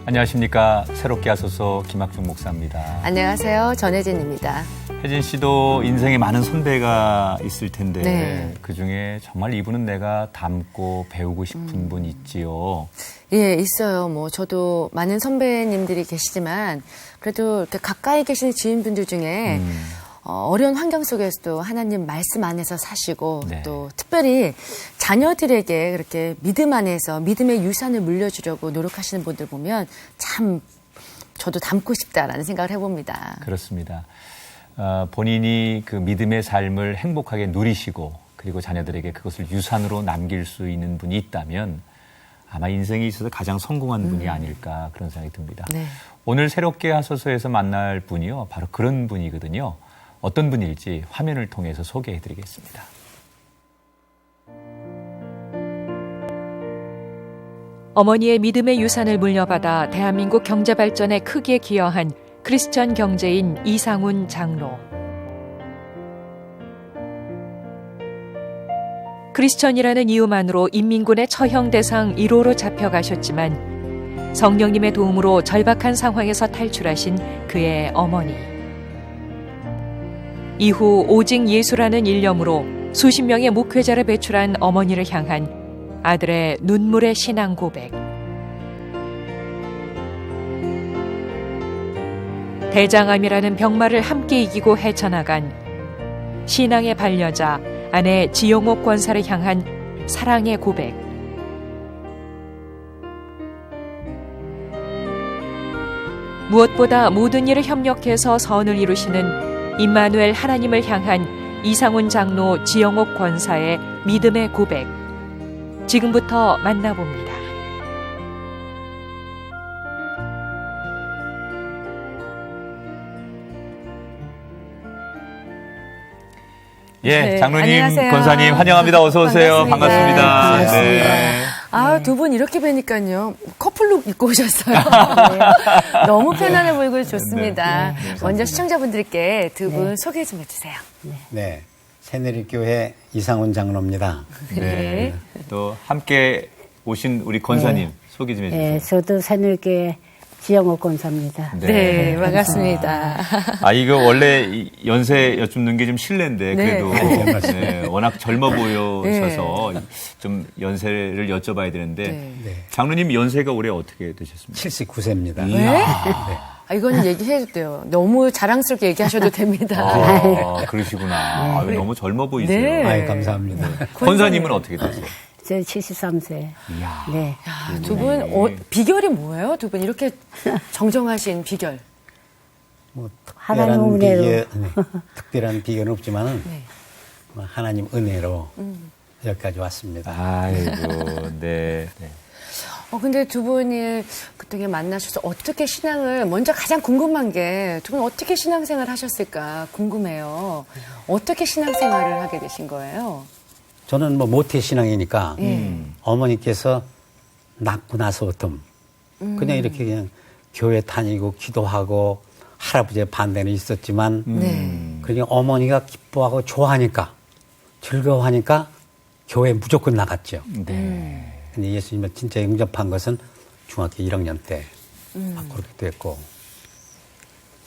안녕하십니까. 새롭게 하소서 김학중 목사입니다. 안녕하세요. 전혜진입니다. 혜진 씨도 인생에 많은 선배가 있을 텐데 네. 그중에 정말 이분은 내가 닮고 배우고 싶은 분 있지요. 예, 있어요. 저도 많은 선배님들이 계시지만 그래도 이렇게 가까이 계시는 지인분들 중에 어려운 환경 속에서도 하나님 말씀 안에서 사시고 네. 또 특별히 자녀들에게 그렇게 믿음 안에서 믿음의 유산을 물려주려고 노력하시는 분들 보면 참 저도 닮고 싶다라는 생각을 해봅니다. 그렇습니다. 본인이 그 믿음의 삶을 행복하게 누리시고 그리고 자녀들에게 그것을 유산으로 남길 수 있는 분이 있다면 아마 인생에 있어서 가장 성공한 분이 아닐까 그런 생각이 듭니다. 네. 오늘 새롭게 하소서에서 만날 분이요. 바로 그런 분이거든요. 어떤 분일지 화면을 통해서 소개해드리겠습니다. 어머니의 믿음의 유산을 물려받아 대한민국 경제 발전에 크게 기여한 크리스천 경제인 이상훈 장로. 크리스천이라는 이유만으로 인민군의 처형 대상 1호로 잡혀가셨지만 성령님의 도움으로 절박한 상황에서 탈출하신 그의 어머니. 이후 오직 예수라는 일념으로 수십 명의 목회자를 배출한 어머니를 향한 아들의 눈물의 신앙 고백. 대장암이라는 병마를 함께 이기고 헤쳐나간 신앙의 반려자 아내 지용옥 권사를 향한 사랑의 고백. 무엇보다 모든 일을 협력해서 선을 이루시는 임마누엘 하나님을 향한 이상훈 장로 지영옥 권사의 믿음의 고백. 지금부터 만나봅니다. 예, 네, 장로님, 안녕하세요. 권사님 환영합니다. 어서 오세요. 반갑습니다. 네. 두 분 이렇게 뵈니까요. 커플룩 입고 오셨어요. 너무 편안해 보이고 좋습니다. 먼저 시청자분들께 두 분 소개 좀 해주세요. 네, 새내리교회 이상훈 장로입니다. 네. 또 함께 오신 우리 권사님 소개 좀 해주세요. 네, 저도 새내리교회 지영옥 권사입니다. 네, 반갑습니다. 이거 원래 연세 여쭙는 게 좀 실례인데 네. 그래도 네, 워낙 젊어 보여셔서 좀 연세를 여쭤봐야 되는데 네. 장로님 연세가 올해 어떻게 되셨습니까? 79세입니다. 네? 이거는 얘기해도 돼요. 너무 자랑스럽게 얘기하셔도 됩니다. 그러시구나. 너무 젊어 보이세요. 네. 아이, 감사합니다. 권사님은 어떻게 되세요? 저 73세. 이야. 네. 두 분 비결이 뭐예요? 두 분 이렇게 정정하신 비결. 뭐 하나님 은혜로. 특별한 비결은 없지만은 네. 하나님 은혜로 여기까지 왔습니다. 아이고, 네. 근데 두 분이 그때 만나셔서 어떻게 신앙을, 먼저 가장 궁금한 게 두 분 어떻게 신앙생활 하셨을까 궁금해요. 어떻게 신앙생활을 하게 되신 거예요? 저는 모태 신앙이니까 어머니께서 낳고 나서부터 그냥 이렇게 그냥 교회 다니고 기도하고 할아버지의 반대는 있었지만 그냥 어머니가 기뻐하고 좋아하니까 즐거워하니까 교회 무조건 나갔죠. 네. 근데 예수님을 진짜 영접한 것은 중학교 1학년 때 그렇게 됐고.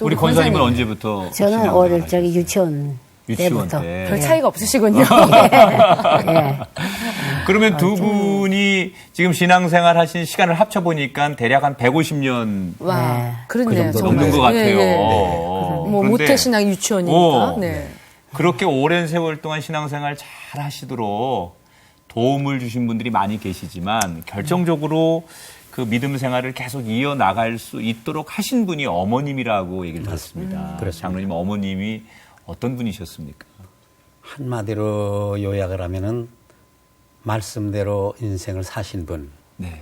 우리 권사님은 언제부터? 저는 신앙생활을 어릴 적에 하셨어요? 유치원 때부터. 때. 별 차이가 없으시군요. 예. 그러면 두 분이 지금 신앙생활 하신 시간을 합쳐보니까 대략 한 150년 와, 그렇네요. 그 정도 정말. 넘는 것 같아요. 예, 예. 그런데 모태신앙 유치원이니까. 네. 그렇게 오랜 세월 동안 신앙생활 잘 하시도록 도움을 주신 분들이 많이 계시지만 결정적으로 그 믿음 생활을 계속 이어나갈 수 있도록 하신 분이 어머님이라고 얘기를 들었습니다. 그렇습니다. 장로님 어머님이 어떤 분이셨습니까? 한마디로 요약을 하면은 말씀대로 인생을 사신 분. 네.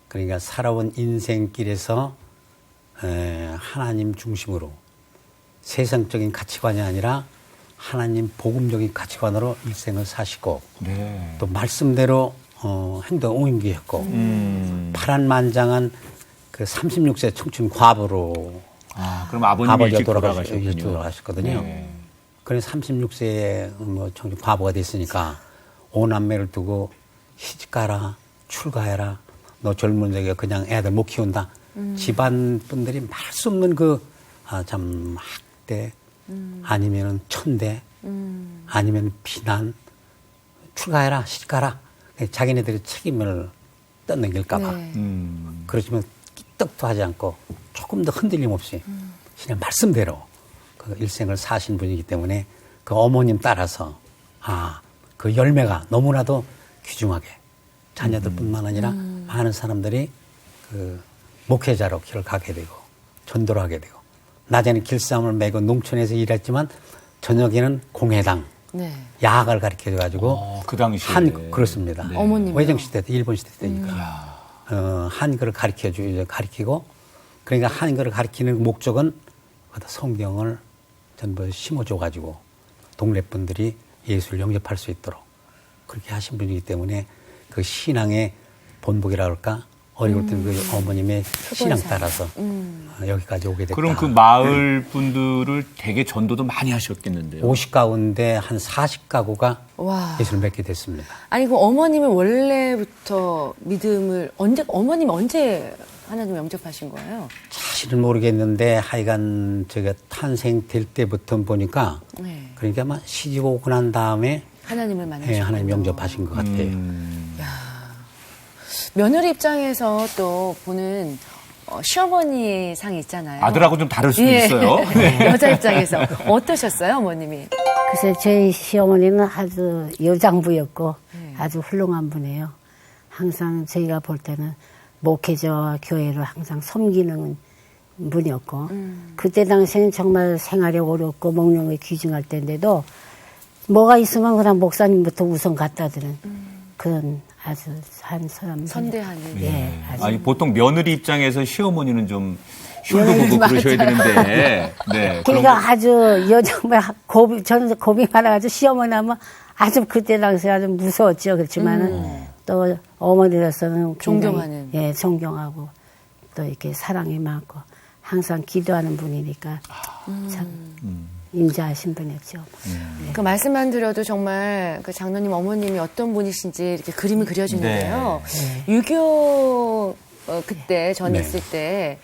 그러니까 살아온 인생길에서 하나님 중심으로 세상적인 가치관이 아니라 하나님 복음적인 가치관으로 일생을 사시고 네. 또 말씀대로 행동을 옮기셨고 파란만장한 그 36세 청춘 과부로 그럼 아버님이 일찍 일찍 돌아가셨군요. 돌아가셨거든요. 네. 그래서 36세에 청춘 과부가 됐으니까 5남매를 두고 시집가라, 출가해라, 너 젊은 적에 그냥 애들 못 키운다. 집안 분들이 말 수 없는 참 학대, 아니면은 천대, 아니면 비난, 출가해라, 시집가라. 자기네들이 책임을 떠넘길까봐. 네. 그렇지만 끼떡도 하지 않고 조금 더 흔들림 없이 그냥 말씀대로 그 일생을 사신 분이기 때문에 그 어머님 따라서 그 열매가 너무나도 귀중하게 자녀들뿐만 아니라 많은 사람들이 그 목회자로 길을 가게 되고 전도를 하게 되고 낮에는 길쌈을 메고 농촌에서 일했지만 저녁에는 공회당 네. 야학을 가르쳐가지고 그 당시에. 그렇습니다. 네. 어머님이요? 외정 시대 때 일본 시대 때니까 한글을 가르치고 그러니까 한글을 가르치는 목적은 성경을 전부 심어줘가지고 동네 분들이 예수를 영접할 수 있도록 그렇게 하신 분이기 때문에 그 신앙의 본보기라 할까 어려울 때는 그 어머님의 신앙 따라서 여기까지 오게 됐다. 그럼 그 마을 분들을 되게 전도도 많이 하셨겠는데요. 50가운데 한 40가구가 와. 예수를 믿게 됐습니다. 아니, 그 어머님은 원래부터 어머님이 언제 하나님 영접하신 거예요? 사실은 모르겠는데 하여간 제가 탄생될 때부터 보니까 네. 그러니까 아마 시집 오고 난 다음에 하나님을 만나셨군요. 하나님 영접하신 것 같아요. 며느리 입장에서 또 보는 시어머니 상이 있잖아요. 아들하고 좀 다를 수도 예. 있어요. 네. 여자 입장에서 어떠셨어요, 어머님이? 글쎄 저희 시어머니는 아주 여장부였고 아주 훌륭한 분이에요. 항상 저희가 볼 때는 목회자와 교회를 항상 섬기는 분이었고 그때 당시에는 정말 생활이 어렵고 먹는 게 귀중할 때인데도 뭐가 있으면 그냥 목사님부터 우선 갖다 드는 그런 아주 한 사람. 선대하는. 예, 아주. 아니, 보통 며느리 입장에서 시어머니는 좀 흉도 보고 그러셔야 되는데. 네. 그러니까 아주 정말 저는 겁이 많아가지고 시어머니 하면 아주 그때 당시에 아주 무서웠죠. 그렇지만은 또 어머니로서는 굉장히, 존경하는. 예, 존경하고 또 이렇게 사랑이 많고 항상 기도하는 분이니까 참 인자하신 분이었죠. 그 말씀만 드려도 정말 그 장로님 어머님이 어떤 분이신지 이렇게 그림이 그려지는데요. 6.25 그때 전했을 때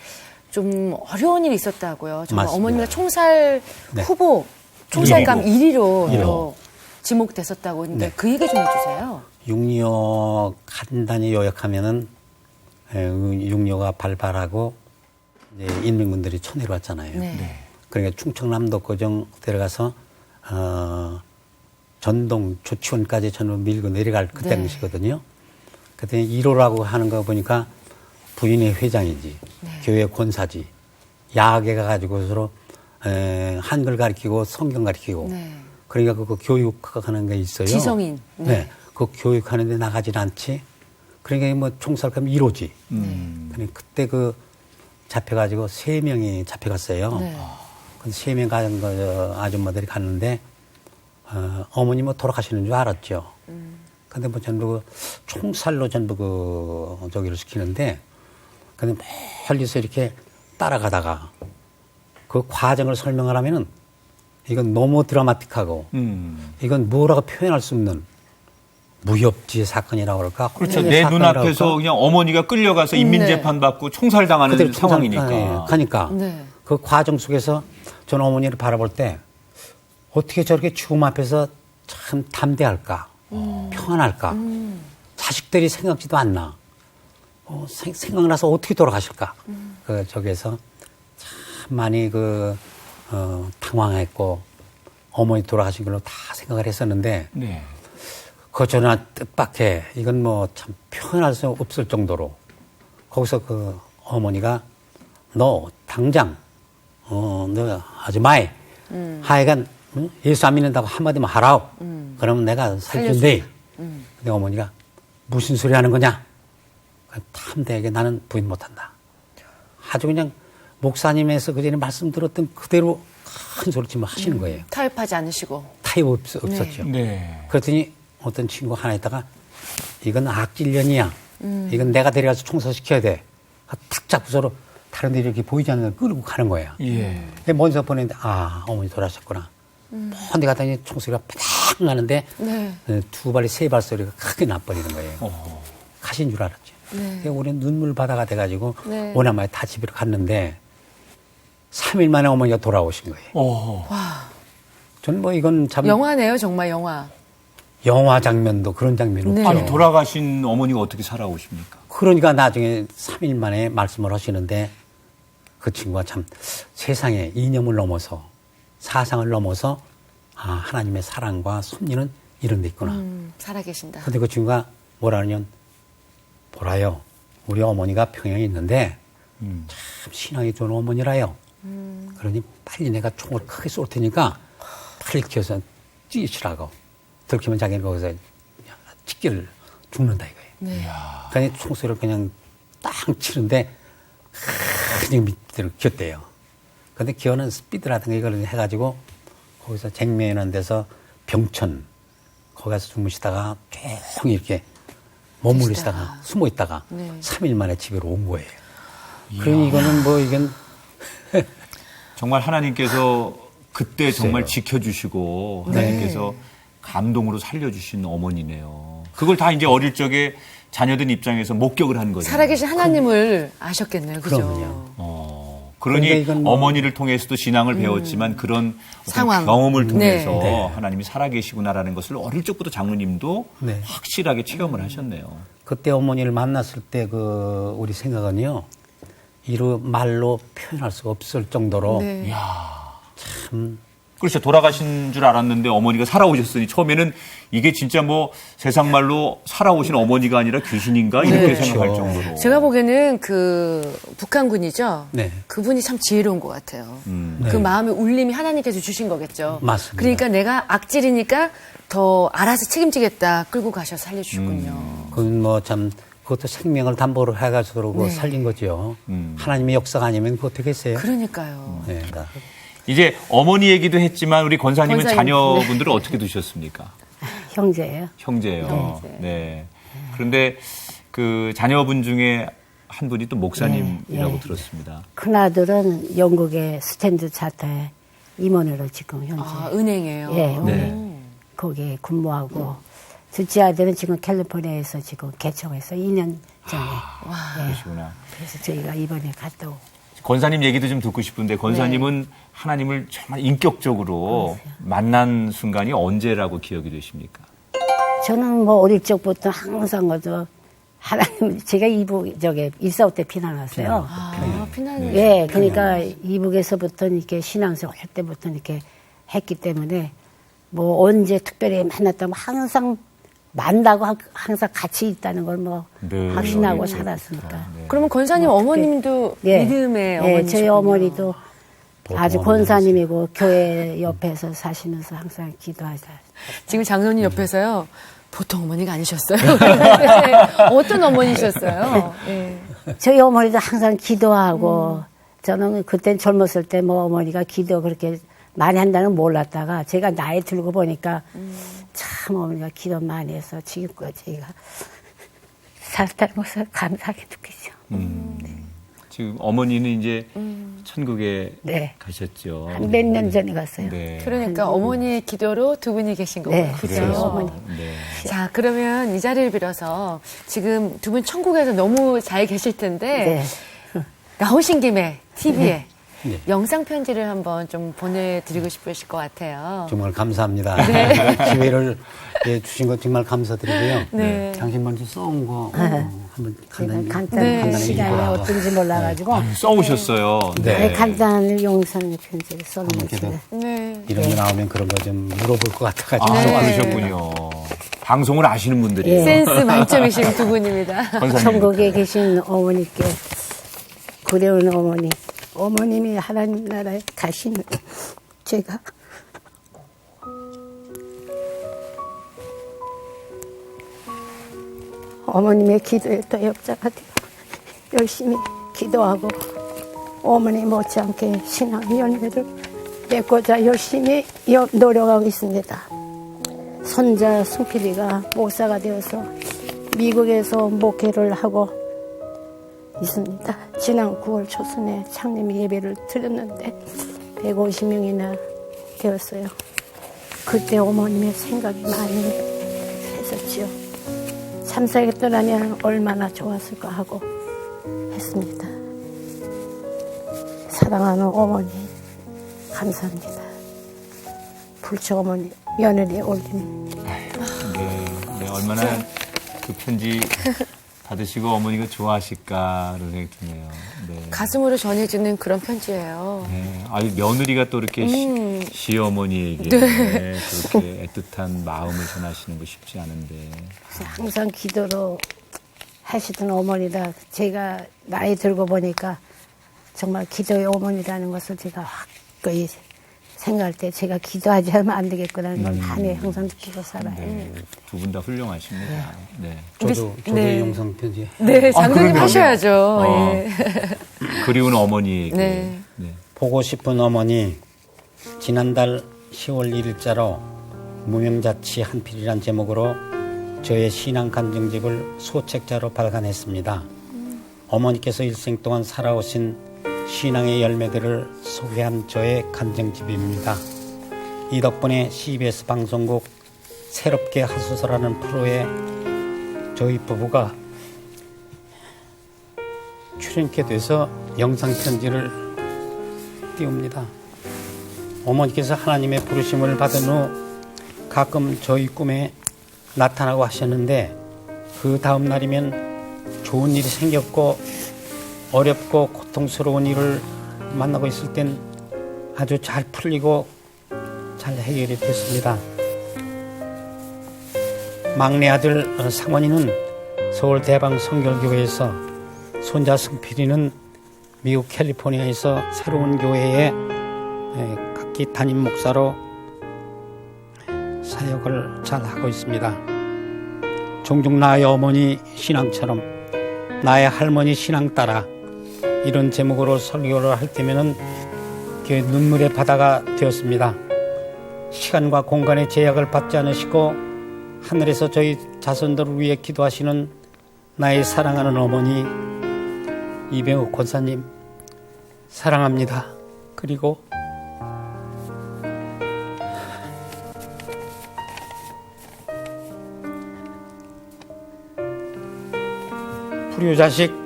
좀 어려운 일이 있었다고요. 정말 맞습니다. 어머니가 총살 네. 후보, 총살감 1위로 일 위로. 또 지목됐었다고 했는데 네. 그 얘기 좀 해주세요. 6.25 간단히 요약하면은 6.25가 발발하고 이제 인민군들이 쳐내려 왔잖아요. 네. 그러니까 충청남도 고정 데려가서 전동 조치원까지 전부 밀고 내려갈 그 네. 당시거든요. 그때 1호라고 하는 거 보니까 부인의 회장이지, 교회 권사지, 야학에 가가지고 서로 한글 가르치고 성경 가르치고, 네. 그러니까 그거 교육하는 게 있어요. 지성인. 네. 그 교육하는데 나가질 않지. 그러니까 뭐 총살감 1호지. 근데 그때 그 잡혀가지고 3명이 잡혀갔어요. 네. 그 3명 가는 거 아줌마들이 갔는데 어머니 뭐 돌아가시는 줄 알았죠. 근데 뭐 전부 그 총살로 전부 그 저기를 시키는데 근데 멀리서 이렇게 따라가다가 그 과정을 설명을 하면은 이건 너무 드라마틱하고 이건 뭐라고 표현할 수 없는 무협지의 사건이라고 그럴까? 그렇죠. 혼혈의 내 사건이라고 눈앞에서 그럴까? 그냥 어머니가 끌려가서 인민재판 받고 총살당하는 그대로 상황이니까. 그러니까 네. 그 과정 속에서 저는 어머니를 바라볼 때 어떻게 저렇게 죽음 앞에서 참 담대할까, 평안할까, 자식들이 생각지도 않나, 생각나서 어떻게 돌아가실까. 그 저기에서 참 많이 당황했고 어머니 돌아가신 걸로 다 생각을 했었는데. 네. 그 전화 뜻밖의 이건 뭐 참 표현할 수 없을 정도로 거기서 그 어머니가 너 당장 너 아줌마이 하여간 예수 안 믿는다고 한마디만 하라오. 그러면 내가 살려준대. 근데 어머니가 무슨 소리 하는 거냐? 탐대하게 나는 부인 못한다. 아주 그냥 목사님에서 그전에 말씀 들었던 그대로 큰 소리치면 하시는 거예요. 타협하지 않으시고. 타협 없었죠. 네. 그랬더니 어떤 친구 하나 있다가 이건 악질년이야. 이건 내가 데려가서 총살시켜야 돼. 탁 잡고 서로 다른 데 이렇게 보이지 않는 걸 끌고 가는 거예요. 예. 먼저 보냈는데 어머니 돌아가셨구나. 먼데 갔더니 총소리가 팍 나는데 네. 두 발이 세 발 소리가 크게 나버리는 거예요. 가신 줄 알았죠. 네. 우리는 눈물 바다가 돼가지고 네. 오나마에 다 집으로 갔는데 3일 만에 어머니가 돌아오신 거예요. 저는 뭐 이건 참 영화네요, 정말 영화. 영화 장면도 그런 장면이 네. 없죠. 아니, 돌아가신 어머니가 어떻게 살아오십니까? 그러니까 나중에 3일 만에 말씀을 하시는데 그 친구가 참 세상에 이념을 넘어서 사상을 넘어서 하나님의 사랑과 섭리는 이런 데 있구나. 살아계신다. 근데 그 친구가 뭐라 하냐면 보라요. 우리 어머니가 평양에 있는데 참 신앙이 좋은 어머니라요. 그러니 빨리 내가 총을 크게 쏠 테니까 팔을 키워서 찌시라고. 들키면 자기는 거기서 찍기를 죽는다 이거예요. 네. 그냥 총소리를 그냥 땅 치는데 그냥 밑으로 기었대요. 근데 기어는 스피드라든가 이걸 해가지고 거기서 쟁매하는 데서 병천 거기 가서 주무시다가 조용히 이렇게 머물리시다가 숨어 있다가 네. 3일 만에 집으로 온 거예요. 그러니 이거는 뭐 이건 정말 하나님께서 그때 정말 글쎄요. 지켜주시고 하나님께서 감동으로 살려주신 어머니네요. 그걸 다 이제 어릴 적에 자녀들 입장에서 목격을 한 거죠. 살아계신 하나님을 아셨겠네요, 그죠? 그럼요. 그러니 그러니까 이건 뭐- 어머니를 통해서도 신앙을 배웠지만 그런 어떤 상황. 경험을 통해서 네. 하나님이 살아계시구나라는 것을 어릴 적부터 장로님도 네. 확실하게 체험을 하셨네요. 그때 어머니를 만났을 때 우리 생각은요. 이루 말로 표현할 수가 없을 정도로 네. 그렇죠. 돌아가신 줄 알았는데 어머니가 살아오셨으니 처음에는 이게 진짜 뭐 세상 말로 살아오신 어머니가 아니라 귀신인가 이렇게 네. 생각할 그렇죠. 정도로. 제가 보기에는 그 북한군이죠. 네. 그분이 참 지혜로운 것 같아요. 그 네. 마음의 울림이 하나님께서 주신 거겠죠. 맞습니다. 그러니까 내가 악질이니까 더 알아서 책임지겠다 끌고 가셔서 살려주셨군요. 그건 뭐 참 그것도 생명을 담보로 해가지고 네. 살린 거죠. 하나님의 역사가 아니면 그거 어떻게 했어요? 그러니까요. 네, 그러니까 이제 어머니 얘기도 했지만 우리 권사님은 권사님, 자녀분들을 어떻게 두셨습니까? 형제예요. 형제예요. 네. 그런데 그 자녀분 중에 한 분이 또 목사님이라고 예. 들었습니다. 큰아들은 영국의 스탠드 차타에 임원으로 지금 현재 아, 은행이에요. 예, 네. 거기에 근무하고 둘째 아들은 지금 캘리포니아에서 지금 개청해서 2년 전에 그러시구나. 그래서 저희가 이번에 갔다 오고 권사님 얘기도 좀 듣고 싶은데 권사님은 하나님을 정말 인격적으로 만난 순간이 언제라고 기억이 되십니까? 저는 뭐 어릴 적부터 항상 그저 하나님 제가 일사후 때 피난 왔어요. 아, 피난. 예, 그러니까 이북에서부터 이렇게 신앙생활 할 때부터 이렇게 했기 때문에 뭐 언제 특별히 만났다면 항상 만나고 항상 같이 있다는 걸 뭐 네, 확신하고 어릴 살았으니까. 네. 그러면 권사님 어머님도 예. 믿음의 예, 어머니시군요. 저희 어머니도 아주 어머니였어요. 권사님이고 교회 옆에서 사시면서 항상 기도하자. 지금 장로님 옆에서요. 보통 어머니가 아니셨어요. 네. 어떤 어머니셨어요? 예. 저희 어머니도 항상 기도하고 저는 그땐 젊었을 때 뭐 어머니가 기도 그렇게 많이 한다는 걸 몰랐다가 제가 나이 들고 보니까 참 어머니가 기도 많이 해서 지금까지 제가 살았다는 것을 감사하게 느끼죠. 지금 어머니는 이제 천국에 네. 가셨죠. 한 몇 년 전에 갔어요. 네. 그러니까 어머니의 기도로 두 분이 계신 거고요. 네, 그죠? 그래요. 어머니. 네. 자, 그러면 이 자리를 빌어서 지금 두 분 천국에서 너무 잘 계실 텐데 네. 나오신 김에 TV에 네. 영상 편지를 한번 좀 보내드리고 싶으실 것 같아요. 정말 감사합니다. 네. 기회를 주신 것 정말 감사드리고요. 네. 당신 먼저 써온 거 한번 제가 간단히 간단한 네. 시간에 어떤지 몰라가지고 써오셨어요. 네. 간단한 영상 편지를 한번 써놓습니다. 네. 이런 게 나오면 그런 거 좀 물어볼 것 같아가지고 아, 네. 그러셨군요. 방송을 아시는 분들이. 예. 센스 만점이신 두 분입니다. 권사님. 천국에 계신 어머니께 그리운 어머님이 하나님 나라에 가시는 제가 어머님의 기도에 또 역자가 되어 열심히 기도하고 어머니 못지않게 신앙 열매를 맺고자 열심히 노력하고 있습니다. 손자 승필이가 목사가 되어서 미국에서 목회를 하고 있습니다. 지난 9월 초순에 창립 예배를 드렸는데 150명이나 되었어요. 그때 어머님의 생각이 많이 했었지요. 참새가 떠나면 얼마나 좋았을까 하고 했습니다. 사랑하는 어머니 감사합니다. 불초 어머니 며느리 올림. 네, 얼마나 그 편지 받으시고 어머니가 좋아하실까 그런 생각이 드네요. 네. 가슴으로 전해지는 그런 편지예요. 네. 아유, 며느리가 또 이렇게 시어머니에게 네. 그렇게 애틋한 마음을 전하시는 거 쉽지 않은데. 항상 기도로 하시던 어머니다. 제가 나이 들고 보니까 정말 기도의 어머니라는 것을 제가 확고히 생각할 때 제가 기도하지 않으면 안 되겠구나는 걸 많이 항상 느끼고 살아요. 네. 두 분 다 훌륭하십니다. 네. 저도 네. 영상 편지. 네, 장로님 그럼요. 하셔야죠. 예. 그리운 어머니에게. 네. 네. 보고 싶은 어머니, 지난달 10월 1일자로 무명자치 한필이란 제목으로 저의 신앙 간증집을 소책자로 발간했습니다. 어머니께서 일생 동안 살아오신 신앙의 열매들을 소개한 저의 간증집입니다. 이 덕분에 CBS 방송국 새롭게 하소서라는 프로에 저희 부부가 출연케 돼서 영상 편지를 띄웁니다. 어머니께서 하나님의 부르심을 받은 후 가끔 저희 꿈에 나타나고 하셨는데 그 다음 날이면 좋은 일이 생겼고 어렵고 고통스러운 일을 만나고 있을 땐 아주 잘 풀리고 잘 해결이 됐습니다. 막내 아들 상원이는 서울 대방 성결교회에서, 손자 승필이는 미국 캘리포니아에서 새로운 교회에 각기 담임 목사로 사역을 잘 하고 있습니다. 종종 나의 어머니 신앙처럼, 나의 할머니 신앙 따라 이런 제목으로 설교를 할 때면은 눈물의 바다가 되었습니다. 시간과 공간의 제약을 받지 않으시고 하늘에서 저희 자손들을 위해 기도하시는 나의 사랑하는 어머니 이병욱 권사님 사랑합니다. 그리고 불효자식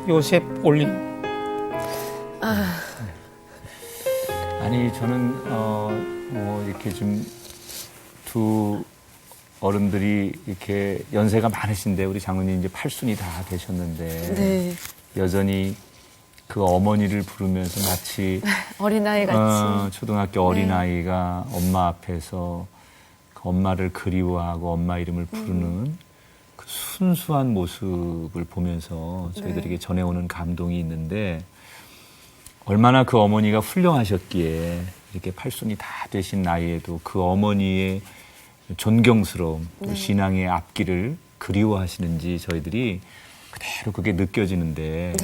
요셉 올림. 아니, 저는, 이렇게 좀 두 어른들이 이렇게 연세가 많으신데, 우리 장로님 이제 8순이 다 되셨는데, 네. 여전히 그 어머니를 부르면서 마치 어린아이 같이. 초등학교 어린아이가 엄마 앞에서 그 엄마를 그리워하고 엄마 이름을 부르는 그 순수한 모습을 보면서 저희들에게 전해오는 감동이 있는데, 얼마나 그 어머니가 훌륭하셨기에 이렇게 8순이 다 되신 나이에도 그 어머니의 존경스러움, 또 신앙의 앞길을 그리워하시는지 저희들이 그대로 그게 느껴지는데,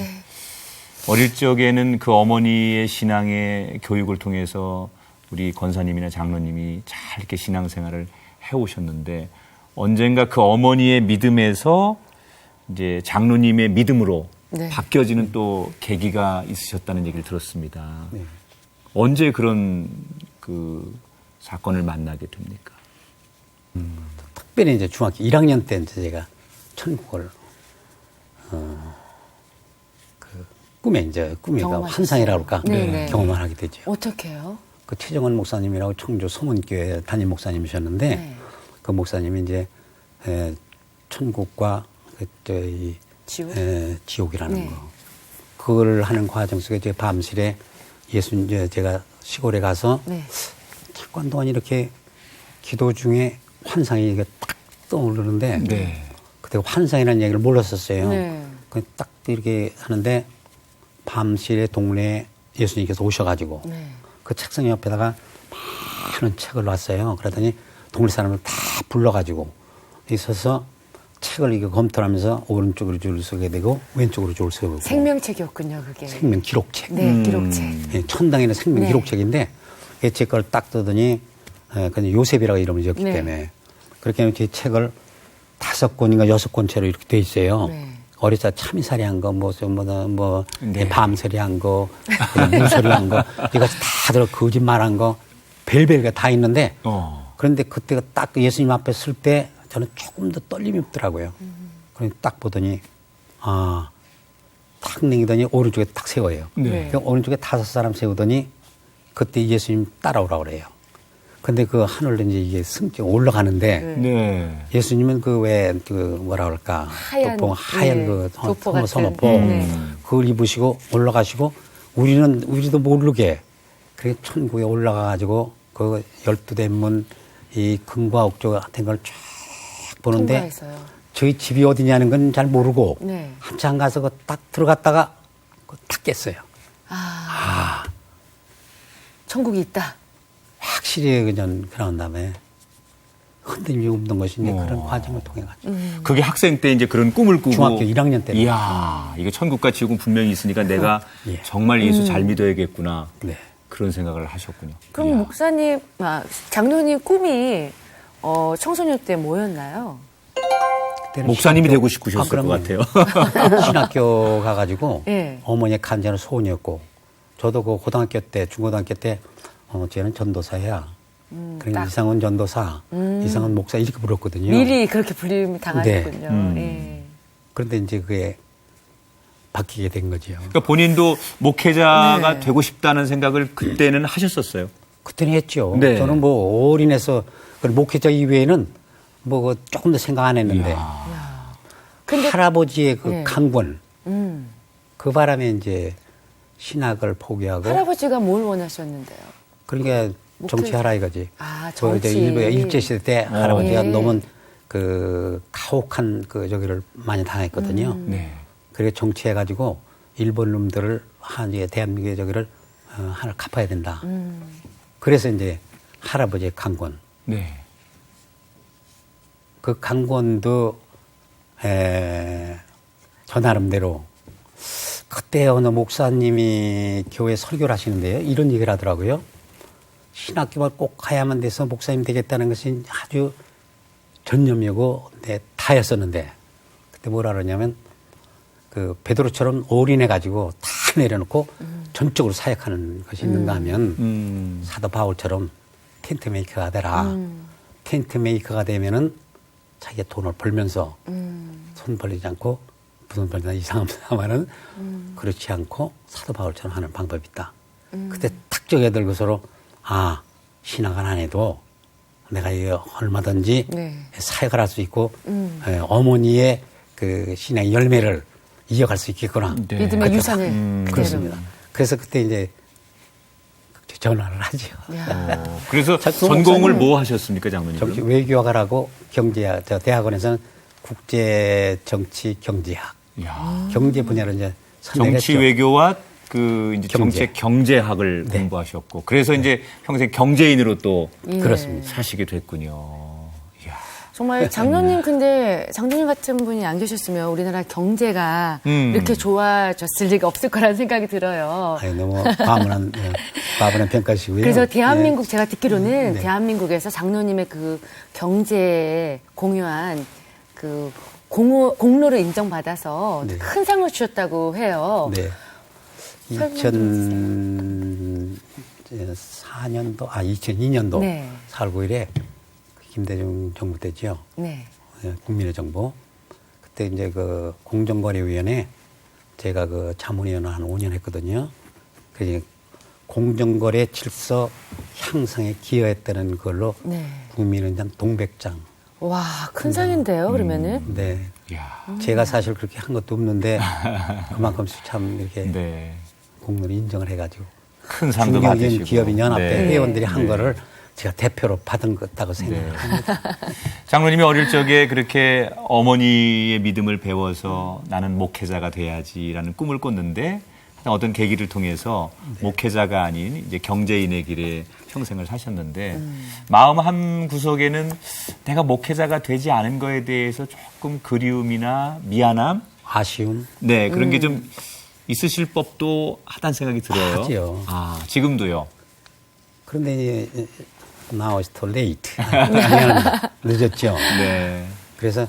어릴 적에는 그 어머니의 신앙의 교육을 통해서 우리 권사님이나 장로님이 잘 이렇게 신앙생활을 해오셨는데, 언젠가 그 어머니의 믿음에서 이제 장로님의 믿음으로 네. 바뀌어지는 또 계기가 있으셨다는 얘기를 들었습니다. 네. 언제 그런 그 사건을 만나게 됩니까? 특별히 이제 중학교 1학년 때 이제 제가 천국을 꿈에가 경험하셨어요. 환상이라고 할까 네. 경험을 하게 되죠. 어떻게 해요? 그 최정원 목사님이라고 청주 성원교회 담임 목사님이셨는데 네. 그 목사님이 이제 천국과 이 지옥? 지옥이라는 네. 거 그걸 하는 과정 속에 제 밤실에 제가 시골에 가서 네. 잠깐 동안 이렇게 기도 중에 환상이 이게 딱 떠오르는데 네. 그때 환상이라는 얘기를 몰랐었어요. 네. 딱 이렇게 하는데 밤실에 동네에 예수님께서 오셔가지고 네. 그 책상 옆에다가 많은 책을 놨어요. 그러더니 동네 사람을 다 불러가지고 있어서 책을 이렇게 검토하면서 오른쪽으로 줄을 서게 되고 왼쪽으로 줄을 서고 생명책이었군요, 그게. 생명 기록책. 네, 기록책. 예, 천당에는 생명 네. 기록책인데 제 걸 딱 뜨더니 그냥 요셉이라고 이름을 지었기 네. 때문에 그렇게 하면 제 책을 5권인가 6권째로 이렇게 돼 있어요. 네. 어리자 참이살이한 거, 네. 밤소리한 거, 물소리한 거, 이거 다 들어 거짓말한 거, 별별게 다 있는데 그런데 그때가 딱 예수님 앞에 설 때 저는 조금 더 떨림이 없더라고요. 그래서 딱 보더니 딱 냉기더니 오른쪽에 딱 세워요. 네. 그 오른쪽에 5사람 세우더니 그때 예수님 따라오라고 그래요. 근데 그 하늘로 이제 이게 승격 올라가는데 네. 예수님은 그 왜 그 뭐라 그럴까 하얀, 하얀 네, 그 도포 같은. 선호포 네. 그걸 입으시고 올라가시고 우리도 모르게 그 천국에 올라가 가지고 그 12대문 이 금과 옥조 같은 걸 쫙 보는데 통과했어요. 저희 집이 어디냐는 건 잘 모르고 네. 한참 가서 그 딱 들어갔다가 딱 깼어요. 천국이 있다. 확실히 그냥 그런 다음에 흔들림이 없는 것이 이제 그런 과정을 통해 가지고 그게 학생 때 이제 그런 꿈을 꾸고 중학교 1학년 때. 이야, 이게 천국과 지옥은 분명히 있으니까 내가 예. 정말 예수 잘 믿어야겠구나. 네. 그런 생각을 하셨군요. 그럼 이야. 목사님, 장로님 꿈이 청소년 때 뭐였나요? 그때는 목사님이 신학교- 되고 싶으셨을 것 그럼요. 같아요. 신학교 가가지고 예. 어머니의 간절한 소원이었고 저도 그 고등학교 때 중고등학교 때 쟤는 전도사야. 그러니까 딱. 이상은 전도사, 이상은 목사 이렇게 불렀거든요. 미리 그렇게 불림 당하셨군요. 네. 예. 그런데 이제 그게 바뀌게 된 거죠. 그러니까 본인도 목회자가 네. 되고 싶다는 생각을 그때는 하셨었어요. 그때는 했죠. 네. 저는 뭐 올인해서 그 목회자 이외에는 뭐 그 조금 더 생각 안 했는데 근데 할아버지의 그 네. 강권 음, 그 바람에 이제 신학을 포기하고 할아버지가 뭘 원하셨는데요? 그러니까 정치하라 이거지. 아, 그 이제 정치. 일제 시대 때 할아버지가 예. 너무 그 가혹한 그 저기를 많이 당했거든요. 네. 그래 정치해가지고 일본 놈들을 한이 대한민국의 저기를 하나 갚아야 된다. 그래서 이제 할아버지의 강권. 네. 그 강권도 저 나름대로 그때 어느 목사님이 교회 설교를 하시는데요. 이런 얘기를 하더라고요. 신학교만 꼭 가야만 돼서 목사님 되겠다는 것이 아주 전념이고 다였었는데 그때 뭐라 그러냐면 그 베드로처럼 올인해가지고 다 내려놓고 전적으로 사역하는 것이 있는가 하면 사도 바울처럼 텐트 메이커가 되라. 텐트 메이커가 되면은 자기가 돈을 벌면서 손 벌리지 않고 무슨 벌리나 이상한 하면은 그렇지 않고 사도 바울처럼 하는 방법이 있다. 그때 탁 정해 들고서로 신학을 안 해도 내가 이거 얼마든지 네. 사역을 할 수 있고 어머니의 그 신앙의 열매를 이어갈 수 있겠구나. 네. 믿음의 그때 유산을 그대로. 그렇습니다. 그래서 그때 이제 전화를 하죠. 야. 그래서 자꾸 전공을 목사님은 뭐 하셨습니까, 장로님? 정치 외교학하고 경제학, 저 대학원에서는 국제 정치 경제학, 이야. 경제 분야를 이제 정치 선택했죠. 외교와 그 이제 경제. 정책 경제학을 네. 공부하셨고 그래서 이제 평생 경제인으로 또 예. 그렇습니다. 사시게 됐군요. 이야. 정말 장로님 근데 장로님 같은 분이 안 계셨으면 우리나라 경제가 이렇게 좋아졌을 리가 없을 거라는 생각이 들어요. 아유, 너무 과분한 평가시고요. 그래서 대한민국 제가 듣기로는 네. 대한민국에서 장로님의 그 경제에 공유한 그 공로를 인정받아서 네. 큰 상을 주셨다고 해요. 네. 설명 좀 2002년도 네. 4월 9일에 김대중 정부 때죠. 네. 국민의 정부. 그때 이제 그 공정거래위원회 제가 그 자문위원을 한 5년 했거든요. 그래서 공정거래 질서 향상에 기여했다는 걸로 네. 국민은장 동백장. 와, 큰 상인데요, 그러면은. 네. 이야. 제가 사실 그렇게 한 것도 없는데 그만큼 참 이렇게 네. 공로를 인정을 해가지고 큰 상도 중견 받으시고. 기업인 연합회 네. 회원들이 한 네. 거를 제가 대표로 받은 것다고 생각을 합니다. 장로님이 어릴 적에 그렇게 어머니의 믿음을 배워서 나는 목회자가 돼야지라는 꿈을 꿨는데 어떤 계기를 통해서 목회자가 아닌 이제 경제인의 길에 평생을 사셨는데 마음 한 구석에는 내가 목회자가 되지 않은 거에 대해서 조금 그리움이나 미안함, 아쉬움. 네 그런 게 좀 있으실 법도 하다는 생각이 들어요. 하지요. 지금도요. 그런데 이제 now it's too late. 미안합니다. 늦었죠. 네, 그래서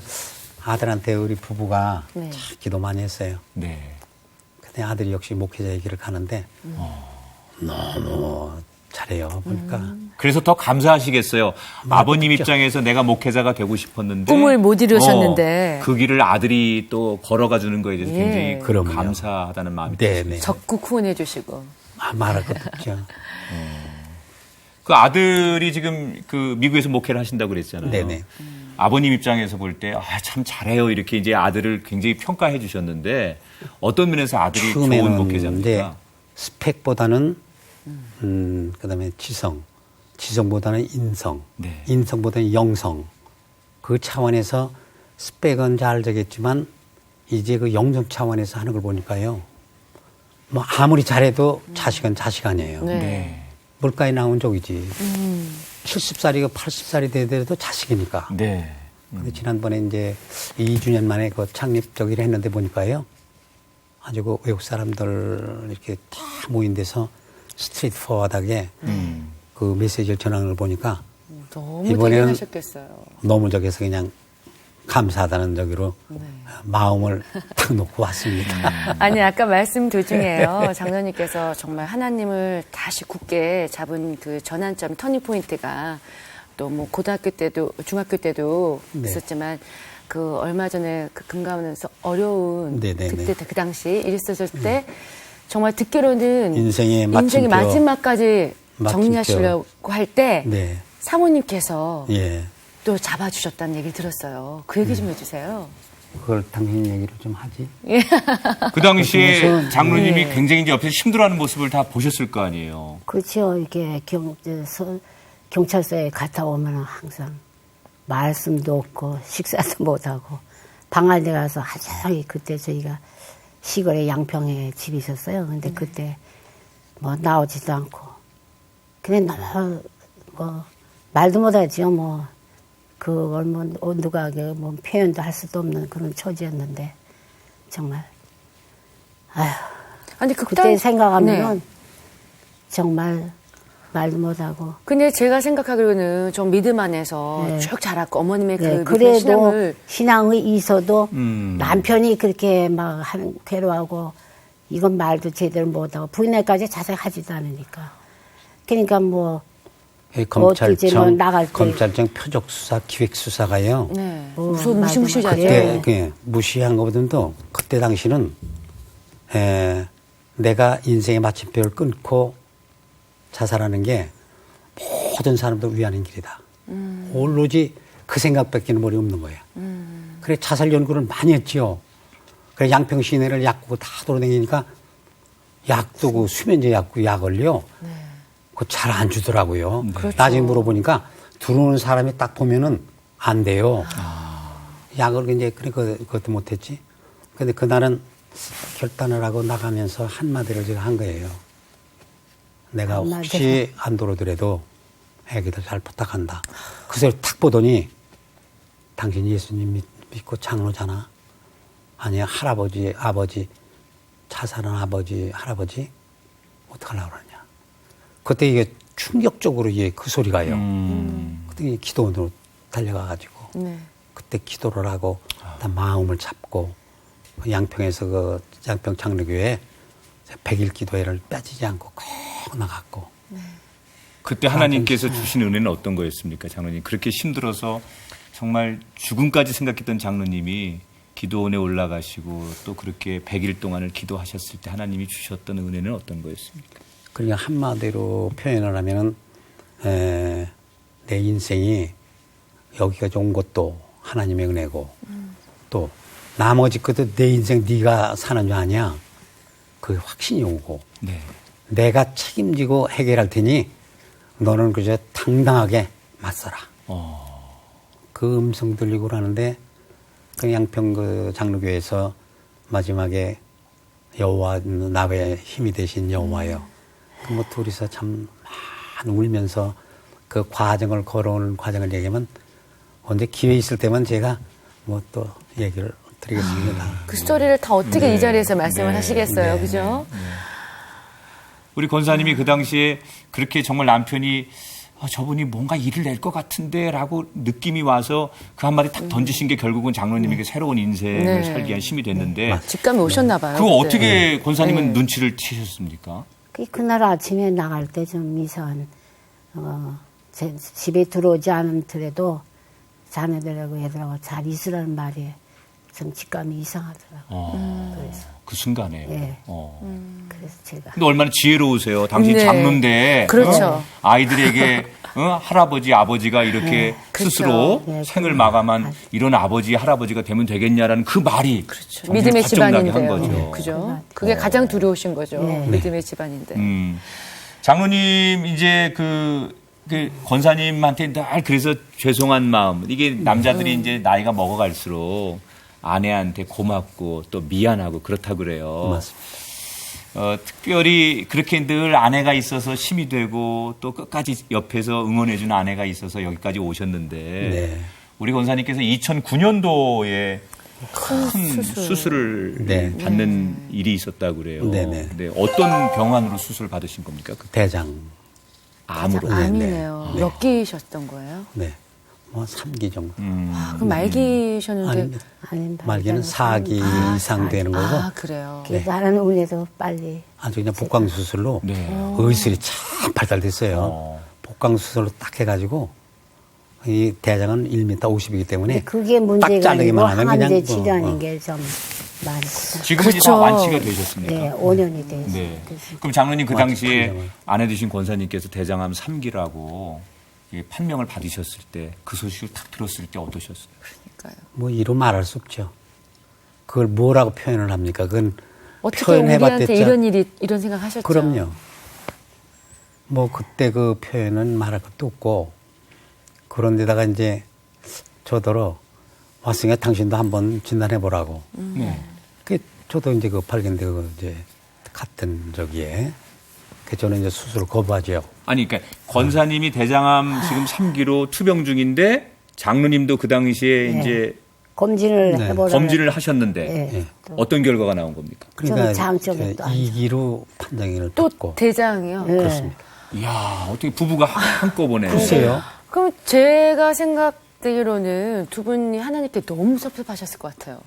아들한테 우리 부부가 네. 참 기도 많이 했어요. 네. 근데 아들이 역시 목회자의 길을 가는데 너무 잘해요. 보니까. 그래서 더 감사하시겠어요. 아버님 그렇죠. 입장에서 내가 목회자가 되고 싶었는데 꿈을 못 이루셨는데. 그 길을 아들이 또 걸어가 주는 거에 대해서 예. 굉장히 그럼요. 감사하다는 마음이 네네. 들었습니다. 적극 후원해 주시고. 말할 것도 없죠. 그 아들이 지금 그 미국에서 목회를 하신다고 그랬잖아요. 네네. 아버님 입장에서 볼 때 참 잘해요 이렇게 이제 아들을 굉장히 평가해 주셨는데 어떤 면에서 아들이 좋은 처음에는 이제 목회자입니까? 스펙보다는 그다음에 지성보다는 인성, 네. 인성보다는 영성. 그 차원에서 스펙은 잘 되겠지만 이제 그 영성 차원에서 하는 걸 보니까요. 뭐 아무리 잘해도 자식은 자식 아니에요. 네. 네. 물가에 나온 적이지. 70살이고 80살이 되더라도 자식이니까. 네. 근데 지난번에 이제 2주년 만에 그 창립 저기를 했는데 보니까요. 아주 그 외국 사람들 이렇게 다 모인 데서 스트레이트 포워드하게 그 메시지를 전하는 걸 보니까 너무 이번에는 대단하셨겠어요. 너무 저기서 그냥 감사하다는 저기로 마음을 딱 놓고 왔습니다. 아니 아까 말씀 도중에요. 장로님께서 정말 하나님을 다시 굳게 잡은 그 전환점 터닝 포인트가 또 뭐 고등학교 때도 중학교 때도 네. 있었지만 그 얼마 전에 그 금감원에서 어려운 네네네. 그때 그 당시 일 있었을 때 정말 듣기로는 인생의 마침표. 마지막까지 마침표. 정리하시려고 할 때 네. 사모님께서 예. 또 잡아주셨다는 얘기 들었어요. 그 얘기 좀 해주세요. 그걸 당신 얘기를 좀 하지. 그 당시에 무슨- 장로님이 굉장히 이제 옆에서 힘들어하는 모습을 다 보셨을 거 아니에요. 그렇죠. 이게 경찰서에 갔다 오면 항상 말씀도 없고 식사도 못하고 방 안에 가서 하루 그때 저희가 시골에 양평에 집이 있었어요. 근데 그때 뭐 나오지도 않고 그냥 너무 뭐 말도 못하죠. 뭐 그걸 뭐 누가 뭐 표현도 할 수도 없는 그런 처지였는데 정말 아휴 아니 그때 생각하면은 네. 정말 말도 못하고 근데 제가 생각하기로는 좀 믿음 안에서 네. 쭉 자랐고 어머님의 그 네, 믿음의 그래도 신앙을 신앙이 있어도 음. 남편이 그렇게 막 괴로워하고 이건 말도 제대로 못하고 부인회까지 자세하지도 않으니까 그러니까 뭐 이 어떨지는 나갈 때. 검찰청 표적수사 기획수사가요. 네. 맞아, 무시무시하죠. 그래. 그때 무시한 것보다도 그때 당시는 내가 인생의 마침표를 끊고 자살하는 게 모든 사람들 위하는 길이다. 오로지 그 생각밖에 머리에 없는 거예요. 그래 자살 연구를 많이 했지요. 그래 양평 시내를 약국 다 돌아다니니까 약도 그 수면제 약을요. 그거 잘 안 주더라고요. 그렇죠. 나중에 물어보니까 들어오는 사람이 딱 보면은 안 돼요. 약을 이제 그것도 못했지. 근데 그날은 결단을 하고 나가면서 한마디를 제가 한 거예요. 내가 혹시 안 들어오더라도 애기들 잘 부탁한다. 그 소리 탁 보더니 당신 예수님 믿고 장로잖아. 아니야 할아버지 아버지 자살한 아버지 할아버지 어떡하려고 그러냐. 그때 이게 충격적으로 이게 그 소리가요. 그때 기도원으로 달려가가지고 네. 그때 기도를 하고 마음을 잡고 양평에서 그 양평 장로교회 100일 기도회를 빠지지 않고 꼭 나갔고. 그때 하나님께서 주신 은혜는 어떤 거였습니까, 장로님? 그렇게 힘들어서 정말 죽음까지 생각했던 장로님이 기도원에 올라가시고 또 그렇게 100일 동안을 기도하셨을 때 하나님이 주셨던 은혜는 어떤 거였습니까? 그러니까 한마디로 표현을 하면은 내 인생이 여기까지 온 것도 하나님의 은혜고 또 나머지 것도 내 인생 네가 사는 줄 아냐 그 확신이 오고 네. 내가 책임지고 해결할 테니 너는 그저 당당하게 맞서라. 그 음성 들리고 그러는데 그 양평 그 장로교에서 마지막에 여호와 나의 힘이 되신 여호와여. 그 뭐 둘이서 참 울면서 그 과정을 걸어오는 과정을 얘기하면 언제 기회 있을 때만 제가 뭐 또 얘기를 드리겠습니다. 그 스토리를 다 어떻게 네. 이 자리에서 말씀을 네. 하시겠어요, 네. 그죠? 우리 권사님이 그 당시에 그렇게 정말 남편이 저분이 뭔가 일을 낼 것 같은데 라고 느낌이 와서 그 한마디 딱 던지신 게 결국은 장로님에게 새로운 인생을 네. 살기 위한 힘이 됐는데 직감이 오셨나 봐요. 그거 그때. 어떻게 권사님은 네. 눈치를 채셨습니까? 그날 아침에 나갈 때 좀 이상한, 집에 들어오지 않더라도 자네들하고 애들하고 잘 있으라는 말이 좀 직감이 이상하더라고요. 그래서. 그 순간에요. 예. 어. 그래서 제가. 근데 얼마나 지혜로우세요. 당신 네. 장로인데 그렇죠. 아이들에게 할아버지, 아버지가 이렇게 그렇죠. 스스로 네, 생을 마감한 이런 아버지, 할아버지가 되면 되겠냐라는 그 말이 그렇죠. 믿음의 결정나게 집안인데요. 한 거죠. 네, 그죠? 그게 가장 두려우신 거죠. 네. 믿음의 집안인데. 장로님 이제 그 권사님한테 늘 그래서 죄송한 마음. 이게 남자들이 이제 나이가 먹어갈수록 아내한테 고맙고 또 미안하고 그렇다 그래요. 맞습니다. 특별히 그렇게 늘 아내가 있어서 힘이 되고 또 끝까지 옆에서 응원해주는 아내가 있어서 여기까지 오셨는데 네. 우리 권사님께서 2009년도에 큰 수술을 네. 받는 일이 있었다고 그래요. 네네. 네, 어떤 병환으로 수술 받으신 겁니까? 그 대장. 암으로. 암이네요. 네. 몇 기셨던 거예요? 네. 뭐 3기 정도. 그럼 말기셨는데. 아니, 아니, 말기는 4기 이상 되는 거고 아, 그래요. 나는 운에도 빨리. 아주 그냥 복강 수술로 네. 의술이 참 발달됐어요. 복강 수술로 딱 해가지고 이 대장은 1m 50이기 때문에 그게 딱 문제가 아니고 자르기만 하면 항암제 그냥 치료하는 게 좀 많고. 지금은 그렇죠. 다 완치가 되셨습니까? 네, 5년이 됐어요. 네. 그래서 그럼 장로님 그 당시에 판명을. 아내 되신 권사님께서 대장암 3기라고 판명을 받으셨을 때 그 소식을 딱 들었을 때 어떠셨어요? 그러니까요. 뭐 이루 말할 수 없죠. 그걸 뭐라고 표현을 합니까? 그건 어떻게 우리한테 표현해봤댔자 이런 생각 하셨죠? 그럼요. 뭐 그때 그 표현은 말할 것도 없고 그런데다가 이제 저더러 왔으니까 당신도 한번 진단해 보라고. 네. 그 저도 이제 그 발견되고 이제 같은 저기에 그 저는 이제 수술을 거부하죠. 아니, 그러니까 권사님이 대장암 지금 3기로 투병 중인데 장로님도 그 당시에 네. 이제 검진을 네. 해보라. 검진을 하셨는데 네. 어떤 결과가 나온 겁니까? 그러니까 장점이 또 2기로 판정을 또 받고 대장이요? 네. 그렇습니다. 이야, 어떻게 부부가 한꺼번에. 글쎄요. 그럼 제가 생각되기로는 두 분이 하나님께 너무 섭섭하셨을 것 같아요.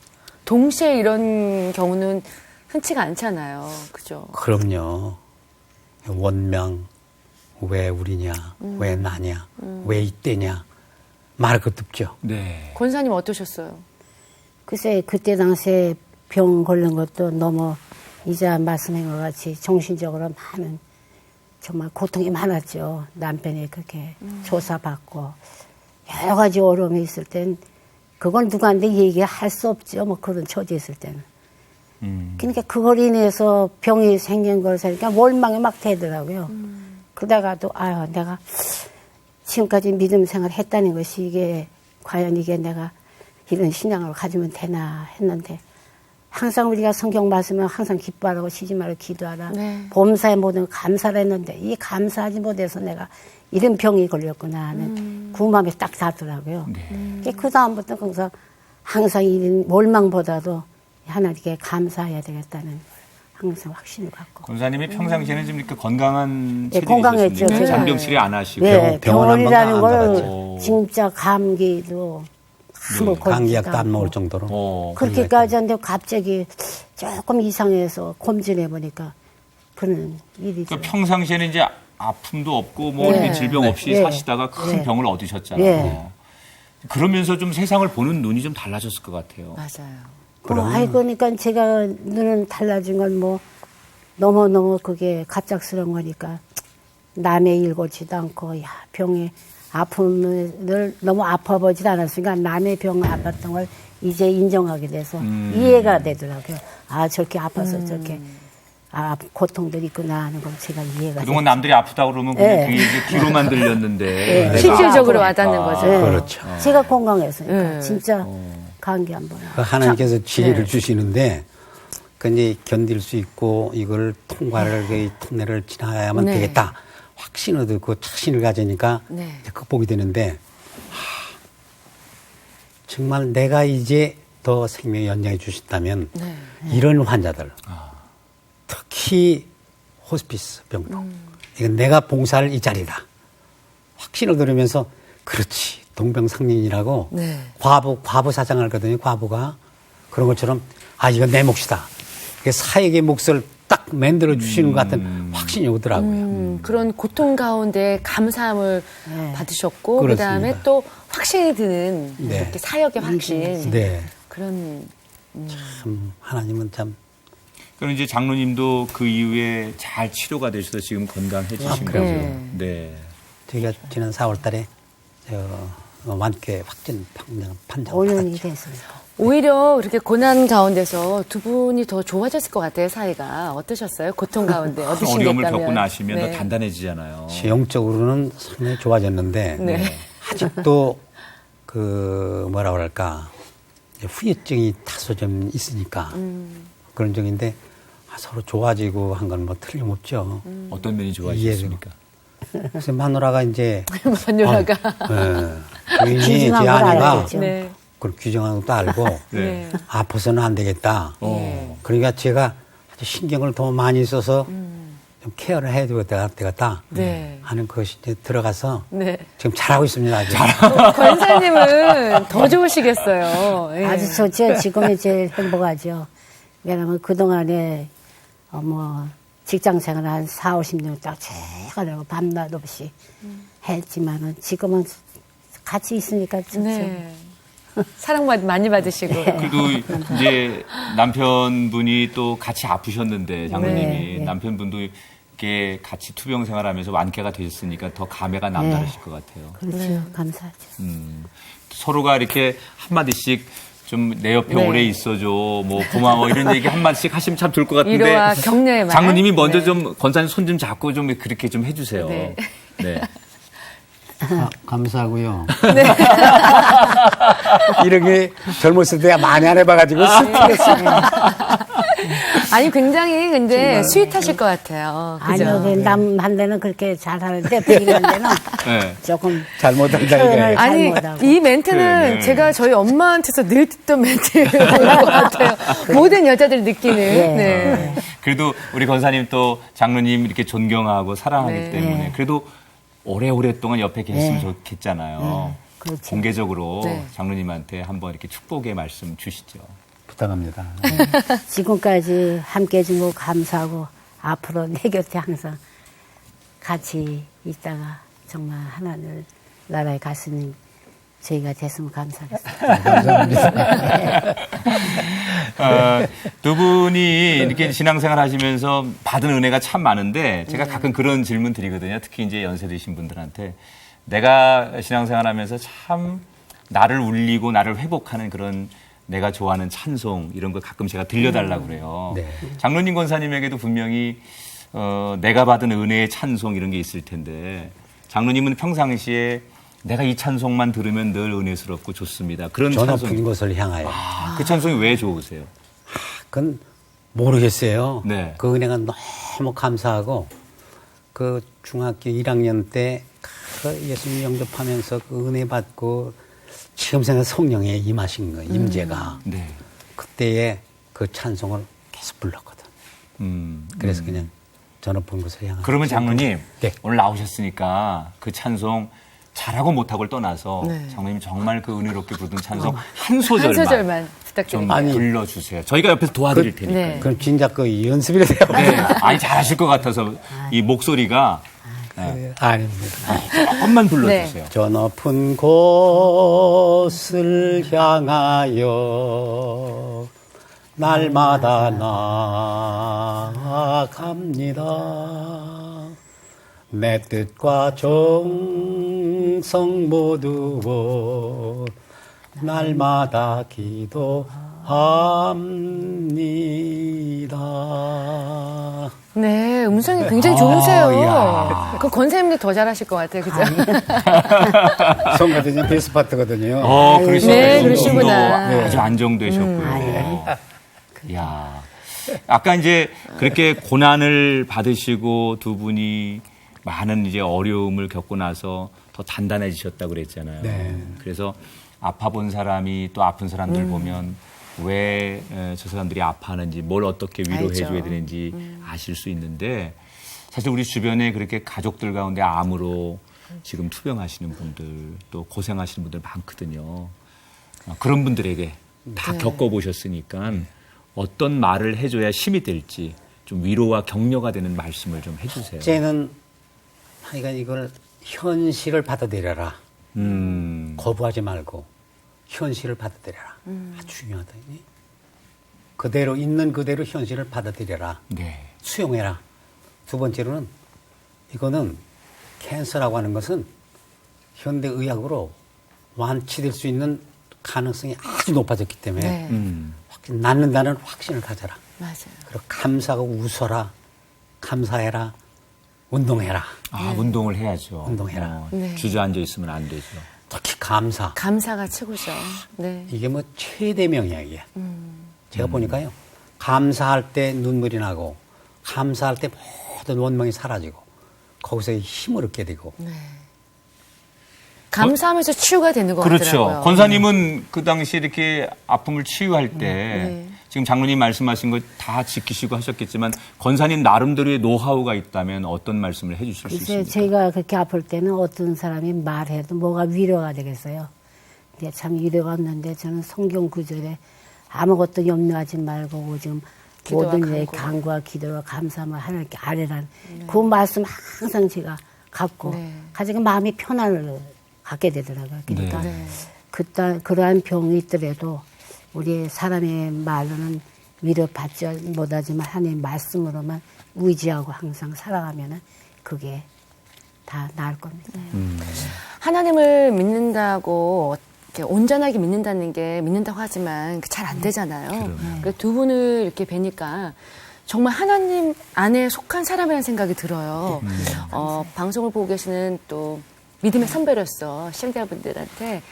동시에 이런 경우는 흔치가 않잖아요. 그죠? 그럼요. 원명 왜 우리냐, 왜 나냐, 왜 이때냐 말할 것도 없죠. 네. 권사님 어떠셨어요? 글쎄 그때 당시에 병 걸린 것도 너무 이제 말씀한 것 같이 정신적으로 많은 정말 고통이 많았죠. 남편이 그렇게 조사받고 여러 가지 어려움이 있을 땐 그걸 누구한테 얘기할 수 없죠. 뭐 그런 처지에 있을 때는. 그러니까 그걸 인해서 병이 생긴 걸 보니까 원망이 막 되더라고요. 그러다가도 아유 내가 지금까지 믿음 생활을 했다는 것이 이게 과연 이게 내가 이런 신앙을 가지면 되나 했는데 항상 우리가 성경 말씀을 항상 기뻐하라고 쉬지 말고 기도하라. 네. 범사에 모든 감사를 했는데 이 감사하지 못해서 내가 이런 병이 걸렸구나 하는 그 마음이 딱 닿더라고요. 그 다음부터 거기서 항상 이런 원망보다도 하나님께 감사해야 되겠다는 걸 항상 확신을 갖고. 권사님이 평상시에는 좀 이렇게 건강한 네, 체질이셨습니까? 건강했죠, 제가. 잔병 치레 안 하시고. 네, 병원 한 병원이라는 번도 안 걸 가봤죠. 진짜 감기도 아무 감기약도 안 먹을 정도로. 그렇게까지 하는데 갑자기 조금 이상해서 검진해 보니까 그런 일이 그러니까 평상시에는 이제 아픔도 없고 뭐 네. 이렇게 질병 없이 네. 사시다가 큰 네. 병을 얻으셨잖아요. 네. 그러면서 좀 세상을 보는 눈이 좀 달라졌을 것 같아요. 맞아요. 아이 그러니까 제가 눈은 달라진 건 뭐 너무너무 그게 갑작스러운 거니까 남의 일 고치도 않고 야 병에 아픔을 너무 아파보지도 않았으니까 남의 병을 아팠던 걸 이제 인정하게 돼서 이해가 되더라고요. 아 저렇게 아파서 저렇게 고통들이 있구나 하는 걸 제가 이해가 그동안 됐죠. 남들이 아프다 그러면 그냥 네. 그게 이제 귀로만 들렸는데 네. 내가 실질적으로 아프니까. 와닿는 거죠. 네. 그렇죠. 제가 건강했으니까 네. 진짜 감기 한 번. 그 하나님께서 지혜를 네. 주시는데 그 이제 견딜 수 있고 이걸 통과를 이 터널을 지나야만 네. 되겠다. 확신을 듣고 자신을 가지니까 네. 이제 극복이 되는데 정말 내가 이제 더 생명 연장해 주신다면 네. 이런 환자들 특히 호스피스 병동 이건 내가 봉사할 이 자리다. 확신을 들으면서 그렇지 동병상련이라고 네. 과부 사장을 하거든요. 과부가 그런 것처럼 아 이건 내 몫이다. 사역의 몫을 딱 만들어 주시는 것 같은 확신이 오더라고요. 그런 고통 가운데 감사함을 네. 받으셨고 그렇습니다. 그다음에 또 확신이 드는 네. 이렇게 사역의 확신 네. 그런 참 하나님은 참 그럼 이제 장로님도 그 이후에 잘 치료가 되셔서 지금 건강해지신 거죠. 그래요? 네. 저희가 지난 4월 달에 완쾌 확진 판정 5년이 받았죠. 됐습니다. 오히려 그렇게 고난 가운데서 두 분이 더 좋아졌을 것 같아요. 사이가 어떠셨어요? 고통 가운데 어려움을 얻으시겠다면 겪고 나시면 네. 더 단단해지잖아요. 영적으로는 상당히 좋아졌는데 네. 아직도 그 뭐라 그럴까 후유증이 다소 좀 있으니까 그런 적인데 서로 좋아지고 한 건 뭐 틀림없죠. 어떤 면이 좋아지셨습니까? 그래서 마누라가 이제 마누라가 부인이 제 귀중한 걸 아내가 알아야죠. 네. 그걸 규정하는 것도 알고 네. 아파서는 안 되겠다. 어. 그러니까 제가 아주 신경을 더 많이 써서 좀 케어를 해줘야 되겠다 네. 하는 것이 이제 들어가서 네. 지금 잘하고 있습니다. 아주. 권사님은 더 좋으시겠어요. 예. 아주 좋죠. 지금이 제일 행복하죠. 왜냐면 그동안에 뭐 직장 생활 한 4, 50년 딱 제가 밤낮 없이 했지만은 지금은 같이 있으니까 좋죠. 네. 사랑 많이 받으시고. 그래도 이제 남편분이 또 같이 아프셨는데 장로님이 네, 네. 남편분도 이렇게 같이 투병 생활하면서 완쾌가 되셨으니까 더 감회가 남다르실 것 같아요. 그렇죠. 감사하죠. 서로가 이렇게 한마디씩 좀 내 옆에 네. 오래 있어줘, 뭐 고마워 이런 얘기 한마디씩 하시면 참 좋을 것 같은데 위로와 격려의 말. 장로님이 먼저 네. 좀 권사님 손 좀 잡고 좀 그렇게 좀 해주세요. 네. 네. 감사하고요. 이렇게 젊었을 때 많이 안 해봐가지고 스트레스. 아니 굉장히 근데 스윗하실 것 같아요. 그죠? 아니요, 그 남한테는 그렇게 잘하는데 부인한테는 네. 조금 잘못한다 이게. 표현을 아니 잘못하고. 이 멘트는 그래, 네. 제가 저희 엄마한테서 늘 듣던 멘트인 것 같아요. 모든 여자들이 느끼는. 네. 그래도 우리 권사님 또 장로님 이렇게 존경하고 사랑하기 네. 때문에 그래도 오래오랫동안 옆에 계셨으면 좋겠잖아요. 그렇죠. 공개적으로 네. 장로님한테 한번 이렇게 축복의 말씀 주시죠. 부탁합니다. 지금까지 함께 해준 거 감사하고 앞으로 내 곁에 항상 같이 있다가 정말 하나님 나라에 갈 수 있는 저희가 됐으면 감사하겠습니다. 두 분이 이렇게 신앙생활 하시면서 받은 은혜가 참 많은데 제가 가끔 그런 질문 드리거든요. 특히 이제 연세 드신 분들한테 내가 신앙생활 하면서 참 나를 울리고 나를 회복하는 그런 내가 좋아하는 찬송 이런 걸 가끔 제가 들려달라고 그래요. 네. 장로님 권사님에게도 분명히 내가 받은 은혜의 찬송 이런 게 있을 텐데 장로님은 평상시에 내가 이 찬송만 들으면 늘 은혜스럽고 좋습니다. 그런 저 찬송. 높은 곳을 향하여. 그 찬송이 왜 좋으세요? 그건 모르겠어요. 네. 그 은혜가 너무 감사하고 그 중학교 1학년 때 그 예수님 영접하면서 그 은혜 받고 지금 생각 성령에 임하신 거 임재가 네. 그때의 그 찬송을 계속 불렀거든. 그래서 그냥 저 높은 곳을 향하여. 그러면 장로님 네. 오늘 나오셨으니까 그 찬송 잘하고 못하고를 떠나서 네. 장로님 정말 그 은혜롭게 부르던 찬송 한 소절만, 한 소절만 좀 부탁드립니다. 아니, 불러주세요. 저희가 옆에서 도와드릴 테니까요. 네. 그럼 진짜 그 연습이 돼요. 네. 아니 잘하실 것 같아서 이 목소리가 아닙니다. 조금만 불러주세요. 저 높은 곳을 향하여 날마다 나아갑니다. 내 뜻과 정성 모두 날마다 기도합니다. 네, 음성이 굉장히 좋으세요. 야. 그 권사님도 더 잘하실 것 같아요. 그죠? 성가대전 베스트 파트거든요. 그러시구나. 네, 그러시구나. 네, 아주 안정되셨고요. 이야. 아까 이제 그렇게 고난을 받으시고 두 분이 많은 이제 어려움을 겪고 나서 더 단단해지셨다고 그랬잖아요. 네. 그래서 아파본 사람이 또 아픈 사람들 보면 왜 저 사람들이 아파하는지 뭘 어떻게 위로해 알죠. 줘야 되는지 아실 수 있는데 사실 우리 주변에 그렇게 가족들 가운데 암으로 지금 투병하시는 분들 또 고생하시는 분들 많거든요. 그런 분들에게 다 겪어보셨으니까 어떤 말을 해줘야 힘이 될지 좀 위로와 격려가 되는 말씀을 좀 해주세요. 첫째는 하여가 이걸 현실을 받아들여라. 거부하지 말고 현실을 받아들여라. 아주 중요하다. 그대로 있는 그대로 현실을 받아들여라. 네. 수용해라. 두 번째로는 이거는 캔서라고 하는 것은 현대 의학으로 완치될 수 있는 가능성이 아주 높아졌기 때문에 네. 낫는다는 확신을 가져라. 맞아요. 그리고 감사하고 웃어라. 감사해라. 운동해라. 아, 운동을 해야죠. 운동해라. 네. 주저앉아 있으면 안 되죠. 특히 감사. 감사가 최고죠. 네. 이게 뭐 최대 명약이야. 제가 보니까요. 감사할 때 눈물이 나고 감사할 때 모든 원망이 사라지고 거기서 힘을 얻게 되고 네. 감사하면서 치유가 되는 것 그렇죠. 같더라고요. 권사님은 그 당시 이렇게 아픔을 치유할 때 네. 지금 장로님 말씀하신 거 다 지키시고 하셨겠지만 권사님 나름대로의 노하우가 있다면 어떤 말씀을 해주실 수 글쎄 있습니까? 제가 그렇게 아플 때는 어떤 사람이 말해도 뭐가 위로가 되겠어요. 근데 참 위로가 없는데 저는 성경 구절에 아무것도 염려하지 말고 오직 기도와 모든 일에 간구. 간구와 기도와 감사만 하나님께 아뢰라는 그 말씀 항상 제가 갖고 네. 가지고 마음이 편안을 갖게 되더라고요. 그러니까 네. 그러한 병이 있더라도 우리 사람의 말로는 위로받지 못하지만 하나님 말씀으로만 의지하고 항상 살아가면은 그게 다 나을 겁니다. 하나님을 믿는다고 이렇게 온전하게 믿는다는 게 믿는다고 하지만 잘 안 되잖아요. 그래서 두 분을 이렇게 뵈니까 정말 하나님 안에 속한 사람이라는 생각이 들어요. 방송을 보고 계시는 또 믿음의 선배로서 시청자분들한테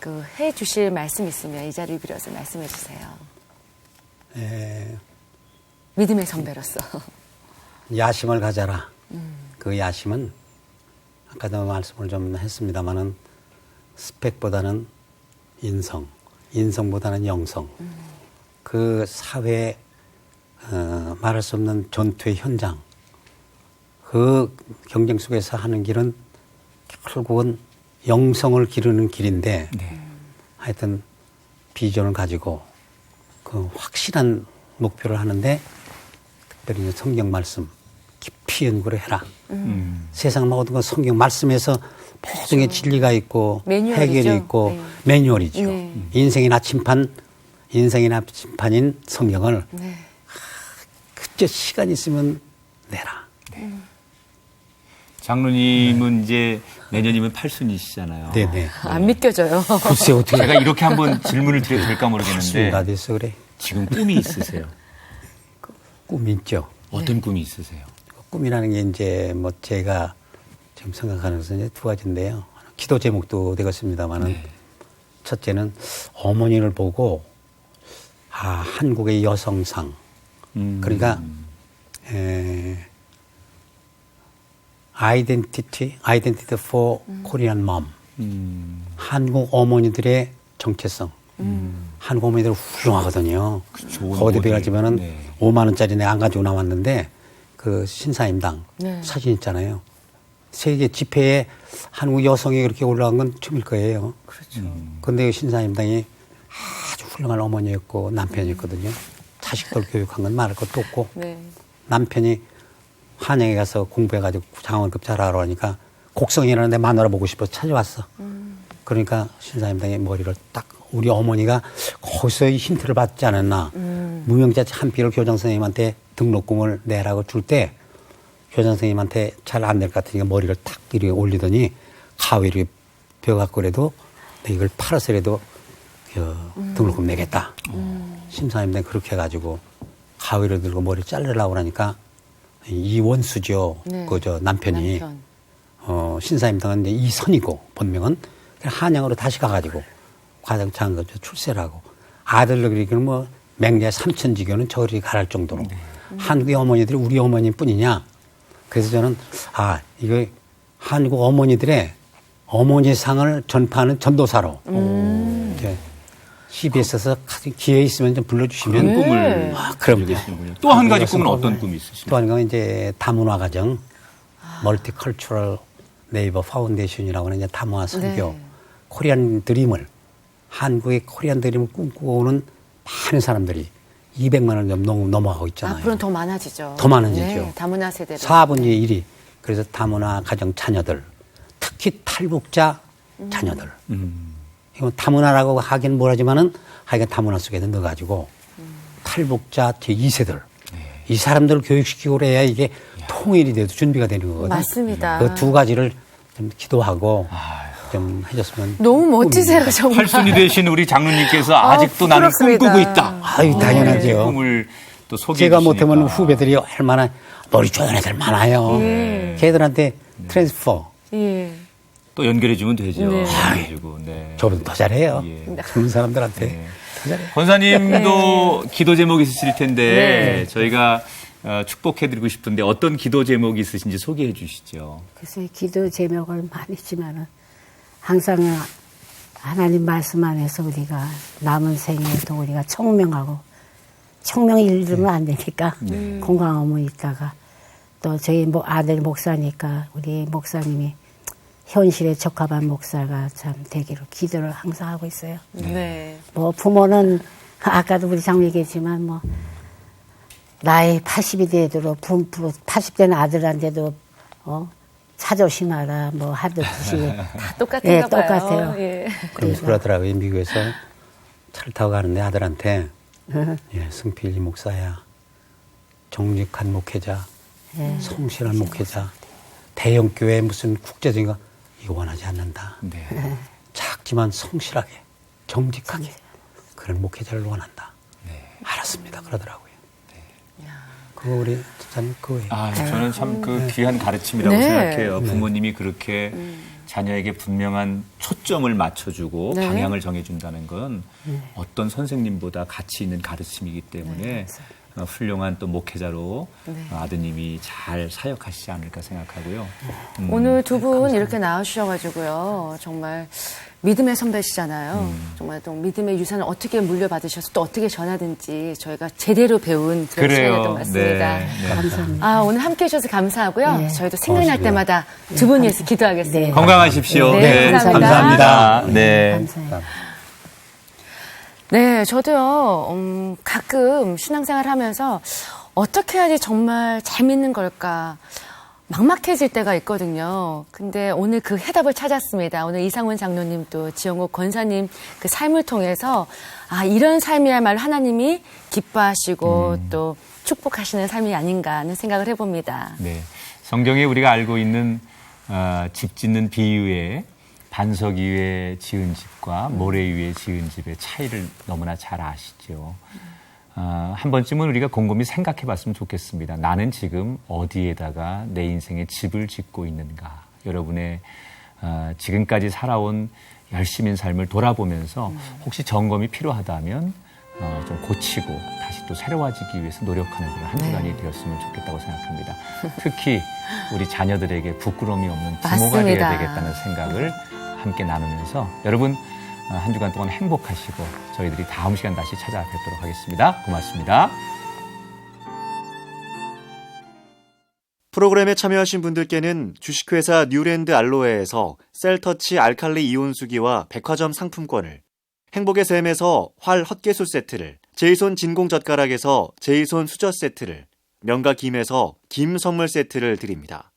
그 해 주실 말씀 있으면 이 자리를 빌어서 말씀해 주세요. 믿음의 선배로서. 야심을 가져라. 그 야심은 아까도 말씀을 좀 했습니다마는 스펙보다는 인성, 인성보다는 영성. 그 사회 말할 수 없는 전투의 현장, 그 경쟁 속에서 하는 길은 결국은 영성을 기르는 길인데 하여튼 비전을 가지고 그 확실한 목표를 하는데 특별히 이제 성경 말씀 깊이 연구를 해라. 세상 모든 건 성경 말씀에서 모든 게 진리가 있고 매뉴얼이죠. 해결이 있고 네. 매뉴얼이죠. 네. 인생이나 심판인 성경을 네. 그저 시간 있으면 내라. 장로님은 이제 내년이면 팔순이시잖아요. 네네. 안 믿겨져요. 글쎄 어떻게 제가 이렇게 한번 질문을 드려도 될까 모르겠는데 다 됐어 그래. 지금 꿈이 있으세요? 꿈이 있죠. 어떤 꿈이 있으세요? 꿈이라는 게 이제 뭐 제가 지금 생각하는 것은 이제 두 가지인데요. 기도 제목도 되겠습니다만은 첫째는 어머니를 보고 한국의 여성상 그러니까 identity for Korean mom. 한국 어머니들의 정체성. 한국 어머니들 훌륭하거든요. 좋은 어디 모델. 배가지면은 네. 5만 원짜리 내가 안 가지고 나왔는데 그 신사임당 네. 사진 있잖아요. 세계 집회에 한국 여성이 그렇게 올라간 건 처음일 거예요. 그렇죠. 근데 신사임당이 아주 훌륭한 어머니였고 남편이었거든요. 자식들 교육한 건 말할 것도 없고 네. 남편이 한양에 가서 공부해가지고 장원급 잘하러 하니까 곡성이라는 데 마누라 보고 싶어서 찾아왔어. 그러니까 신사임당의 머리를 딱 우리 어머니가 거기서 힌트를 받지 않았나. 무명자 한 피를 교장 선생님한테 등록금을 내라고 줄 때 교장 선생님한테 잘 안 될 것 같으니까 머리를 탁 이렇게 올리더니 가위를 벼갖고라도 이걸 팔아서라도 등록금 내겠다. 심사임당 그렇게 해가지고 가위를 들고 머리 자르려고 그러니까 이원수죠. 네. 그 남편이 남편. 신사임당은 이제 이선이고 본명은 한양으로 다시 가가지고 과장창 출세를 하고 아들로 그러기는 뭐 맹자 삼천지교는 저리 가랄 정도로 한국의 어머니들이 우리 어머니 뿐이냐. 그래서 저는 이거 한국 어머니들의 어머니상을 전파하는 전도사로 이제 CBS에서 기회 있으면 좀 불러주시면 그런 꿈을 그럼요. 이루시는군요. 또 한 가지 꿈은 어떤 꿈이 있으십니까? 또 한 가지는 이제 다문화 가정, 멀티컬처럴 네이버 파운데이션이라고 하는 이제 다문화 선교, 네. 코리안 드림을 한국의 코리안 드림을 꿈꾸고 오는 많은 사람들이 200만 원 좀 넘어가고 있잖아요. 앞으로는 더 많아지죠. 더 많아지죠. 네, 다문화 세대로. 4분의 1이 그래서 다문화 가정 자녀들, 특히 탈북자 자녀들. 이건 다문화라고 하긴 뭐라지만은 하여간 다문화 속에도 넣어가지고 탈북자 제2세들 이 사람들을 교육시키고 그래야 이게 통일이 돼도 준비가 되는 거거든요. 맞습니다. 그 두 가지를 좀 기도하고 좀 해줬으면. 너무 멋지세요, 정말. 팔순이 되신 우리 장로님께서 아직도 나는 부끄럽습니다. 꿈꾸고 있다. 아유, 당연하죠. 꿈을 또 소개해 제가 주시니까. 못하면 후배들이 얼마나 머리 좋은 애들 많아요. 걔들한테 트랜스퍼. 예. 또 연결해주면 되죠. 네. 연결해주고, 네. 저보다 더 잘해요. 예. 젊은 사람들한테. 네. 권사님도 기도 제목 있으실 텐데 저희가 축복해드리고 싶은데 어떤 기도 제목이 있으신지 소개해 주시죠. 그래서 기도 제목을 많이 있지만은 항상 하나님 말씀 안에서 우리가 남은 생에도 우리가 청명하고 청명 잃으면 안 되니까 건강하면 있다가 또 저희 아들 목사니까 우리 목사님이 현실에 적합한 목사가 참 되기를 기도를 항상 하고 있어요. 네. 뭐 부모는 아까도 우리 장로 얘기했지만 뭐 나이 80이 되도록 80되는 아들한테도 사조심하라 뭐 하듯이 다 똑같은가 예, 봐요. 똑같아요. 예. 그러면서 그러더라고요. 미국에서 차를 타고 가는데 아들한테 승필이 목사야, 정직한 목회자, 성실한 목회자, 대형교회 무슨 국제적인 거 이거 원하지 않는다. 네. 작지만 성실하게, 정직하게 그런 목회자를 원한다. 알았습니다. 그러더라고요. 그거 우리 참 그거예요. 저는 참 그 귀한 가르침이라고 네. 생각해요. 부모님이 그렇게 자녀에게 분명한 초점을 맞춰주고 네. 방향을 정해준다는 건 어떤 선생님보다 가치 있는 가르침이기 때문에 훌륭한 또 목회자로 아드님이 잘 사역하시지 않을까 생각하고요. 오늘 두 분 이렇게 나와주셔가지고요. 정말 믿음의 선배시잖아요. 정말 또 믿음의 유산을 어떻게 물려받으셔서 또 어떻게 전하든지 저희가 제대로 배운 그런 시간이었던 것 같습니다. 네. 감사합니다. 오늘 함께 해주셔서 감사하고요. 네. 저희도 생각날 때마다 두 분 위해서 기도하겠습니다. 네. 건강하십시오. 네, 감사합니다. 감사합니다. 네. 감사해요. 네, 저도요, 가끔 신앙생활 하면서 어떻게 해야지 정말 잘 믿는 걸까 막막해질 때가 있거든요. 근데 오늘 그 해답을 찾았습니다. 오늘 이상훈 장로님 또 지영옥 권사님 그 삶을 통해서 이런 삶이야말로 하나님이 기뻐하시고 또 축복하시는 삶이 아닌가 하는 생각을 해봅니다. 네. 성경에 우리가 알고 있는 집 짓는 비유에 반석 위에 지은 집과 모래 위에 지은 집의 차이를 너무나 잘 아시죠. 한 번쯤은 우리가 곰곰이 생각해 봤으면 좋겠습니다. 나는 지금 어디에다가 내 인생의 집을 짓고 있는가. 여러분의 지금까지 살아온 열심인 삶을 돌아보면서 혹시 점검이 필요하다면 좀 고치고 다시 또 새로워지기 위해서 노력하는 그런 한 주간이 되었으면 좋겠다고 생각합니다. 특히 우리 자녀들에게 부끄러움이 없는 부모가 맞습니다. 되어야 되겠다는 생각을 함께 나누면서 여러분 한 주간 동안 행복하시고 저희들이 다음 시간 다시 찾아뵙도록 하겠습니다. 고맙습니다. 프로그램에 참여하신 분들께는 주식회사 뉴랜드 알로에에서 셀터치 알칼리 이온수기와 백화점 상품권을, 행복의 샘에서 활 헛개수 세트를, 제이손 진공젓가락에서 제이손 수저 세트를, 명가 김에서 김 선물 세트를 드립니다.